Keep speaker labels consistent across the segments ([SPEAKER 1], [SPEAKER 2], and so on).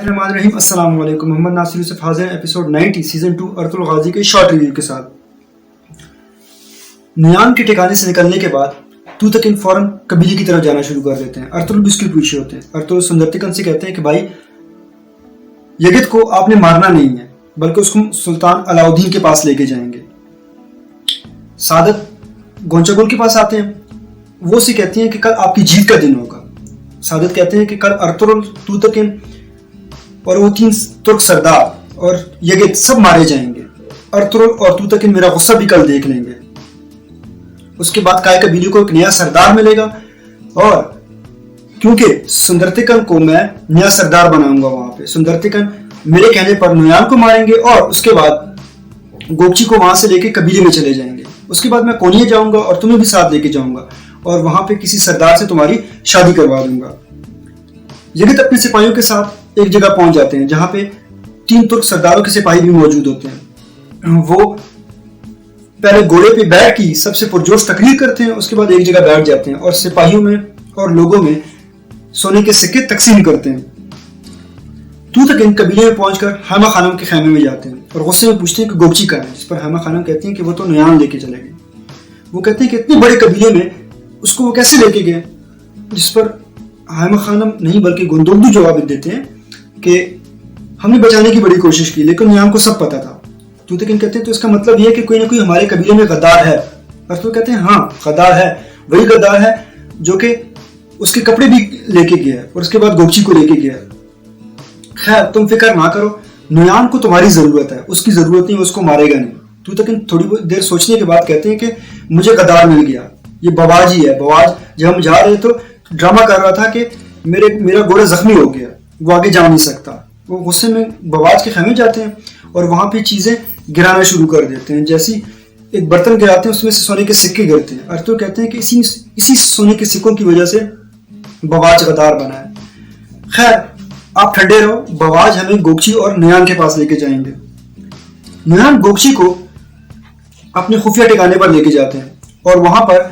[SPEAKER 1] बिस्मिल्लाहिर्रहमानिर्रहीम। अस्सलाम वालेकुम। मोहम्मद नासिर यूसुफ हाजिर हैं एपिसोड 90 सीजन 2 अर्तुल गाजी के शॉर्ट रिव्यू के साथ। नुयान के ठिकाने से निकलने के बाद तूतकिन फौरन कबीले की तरफ जाना शुरू कर देते हैं। अर्तुल भी उसके पीछे होते हैं। अर्तुल सुंदरतिकन से कहते हैं कि भाई यगित को आपने मारना नहीं है, बल्कि उसको सुल्तान अलाउद्दीन के पास लेके जाएंगे। सादत गोंचागुल के पास आते हैं। वो उसे कहती हैं कि कल आपकी जीत का दिन होगा। सादत कहते हैं कि कल अर्तुल, तूतकिन और वो 3 तुर्क सरदार और यगित सब मारे जाएंगे। अर्तुल और तूतकिन मेरा गुस्सा भी कल देख लेंगे। उसके बाद काय कबीले को एक नया सरदार मिलेगा और क्योंकि सुंदरतिकन को मैं नया सरदार बनाऊंगा, वहां पे सुंदरतिकन मेरे कहने पर नुयान को मारेंगे और उसके बाद गोपची को वहां से लेके कबीले में चले जाएंगे। उसके बाद मैं कोनिया जाऊंगा और तुम्हें भी साथ लेके जाऊंगा और वहां पे किसी सरदार से तुम्हारी शादी करवा दूंगा। यगित अपने सिपाहियों के साथ एक जगह पहुंच जाते हैं जहां पे 3 तुर्क सरदारों के सिपाही भी मौजूद होते हैं। वो पहले घोड़े पे बैठ की सबसे पुरजोश तकरीर करते हैं, उसके बाद एक जगह बैठ जाते हैं और सिपाहियों में और लोगों में सोने के सिक्के तकसीम करते हैं। तूतकिन कबीले में पहुंचकर हैमा खानम के खैमे में जाते हैं और गुस्से में पूछते हैं कि गोपची कहाँ है, जिस पर हैमा खानम कहती हैं कि वो तो नुयान लेके चले गए। वो कहते हैं कि इतने बड़े कबीले में उसको वो कैसे लेके गए, जिस पर हैमा खानम नहीं बल्कि गुंदुगदू जवाब देते हैं कि हमने बचाने की बड़ी कोशिश की लेकिन नुयान को सब पता था। तूतकिन कहते हैं तो इसका मतलब यह है कि कोई ना कोई हमारे कबीले में गद्दार है। और तो कहते हैं हाँ गद्दार है, वही गद्दार है जो कि उसके कपड़े भी लेके गया और उसके बाद गोपची को लेके गया। खैर तुम फिक्र ना करो, नुयान को तुम्हारी जरूरत है, उसकी जरूरत नहीं, उसको मारेगा नहीं। तूतकिन थोड़ी बहुत देर सोचने के बाद कहते हैं कि मुझे गद्दार मिल गया, ये बवाज ही है। बवाज जब हम जा रहे तो ड्रामा कर रहा था कि मेरा घोड़ा जख्मी हो गया, वो आगे जा नहीं सकता। वो गुस्से में बवाज के खेमे जाते हैं और वहां पे चीजें गिराना शुरू कर देते हैं। जैसी एक बर्तन गिराते हैं उसमें से सोने के सिक्के गिरते हैं। अर्तुल कहते हैं कि इसी सोने के सिक्कों की वजह से बवाज गद्दार बना है। खैर आप ठंडे रहो, बवाज हमें गोपची और नुयान के पास लेके जाएंगे। नुयान गोपची को अपने खुफिया ठिकाने पर लेके जाते हैं और वहां पर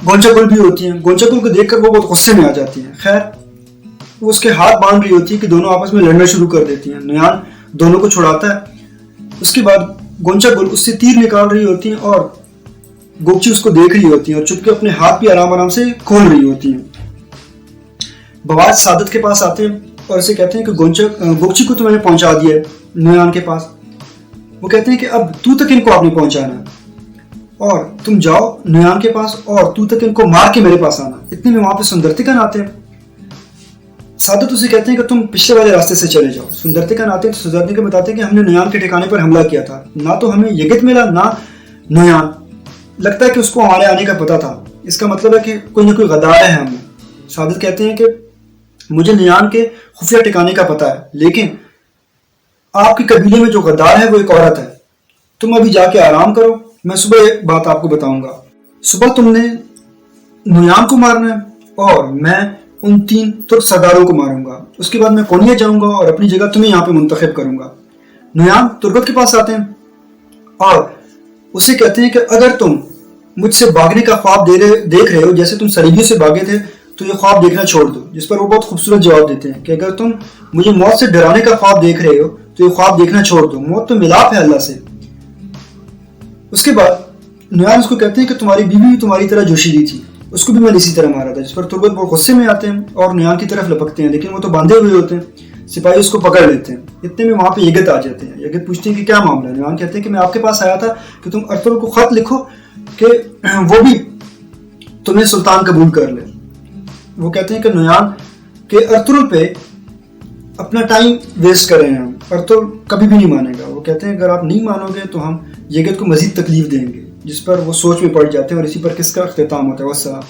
[SPEAKER 1] गोंचागुल भी होती है। गोंचागुल को देखकर वो बहुत गुस्से में आ जाती है। खैर वो उसके हाथ बांध रही होती है कि दोनों आपस में लड़ना शुरू कर देती हैं। नुयान दोनों को छुड़ाता है। उसके बाद गोंचागुल उससे तीर निकाल रही होती है और गोपची उसको देख रही होती है और चुपके अपने हाथ भी आराम आराम से खोल रही होती है। बवाज सादत के पास आते हैं और उसे कहते हैं कि गोपची को तो मैंने पहुंचा दिया है नुयान के पास। वो कहते हैं कि अब तूतकिन को आपने पहुंचाना है और तुम जाओ नुयान के पास और तूतकिन को मार के मेरे पास आना। इतने में वहां पे सुंदरतिकन आते हैं। सादत उसे कहते हैं कि तुम पिछले वाले रास्ते से चले जाओ। सुंदरतिकन आते हैं तो सुंदरतिकन बताते हैं कि हमने नुयान के ठिकाने पर हमला किया था, ना तो हमें यगित मिला ना नुयान। लगता है कि उसको हमारे आने का पता था, इसका मतलब है कि कोई ना कोई गद्दार है हमें। सादत कहते हैं कि मुझे नुयान के खुफिया ठिकाने का पता है, लेकिन आपके कबीले में जो गद्दार है वो एक औरत है। तुम अभी जाके आराम करो, मैं सुबह एक बात आपको बताऊंगा। सुबह तुमने नुयान को मारना है और मैं उन 3 तुर्क सरदारों को मारूंगा। उसके बाद मैं कोनिया जाऊंगा और अपनी जगह तुम्हें यहाँ पे मुंतखब करूंगा। नुयान तुर्कत के पास आते हैं और उसे कहते हैं कि अगर तुम मुझसे भागने का ख्वाब देख रहे हो जैसे तुम सरीबियों से भागे थे तो ये ख्वाब देखना छोड़ दो। जिस पर वो बहुत खूबसूरत जवाब देते हैं कि अगर तुम मुझे मौत से डराने का ख्वाब देख रहे हो तो ये ख्वाब देखना छोड़ दो, मौत तो मिलाप है अल्लाह से। उसके बाद नुयान उसको कहते हैं कि तुम्हारी बीवी भी तुम्हारी तरह जोशीली थी, उसको भी मैंने इसी तरह मारा था। जिस पर तुर्कत बहुत गुस्से में आते हैं और नुयान की तरफ लपकते हैं, लेकिन वो तो बांधे हुए होते हैं। सिपाही उसको पकड़ लेते हैं। इतने में वहां पे यगित आ जाते हैं। यगित पूछते हैं कि क्या मामला है। नुयान कहते हैं कि मैं आपके पास आया था कि तुम अर्तुल को खत लिखो कि वो भी तुम्हें सुल्तान कबूल कर ले। वो कहते हैं कि नुयान के अर्तुल पे अपना टाइम वेस्ट कर रहे हैं हम, अर्तुल कभी भी नहीं मानेगा। वो कहते हैं अगर आप नहीं मानोगे तो हम यगित को मजीद तकलीफ देंगे। जिस पर वो सोच में पड़ जाते हैं और इसी पर किसका अख्तिताम होता है। वस्सलाम।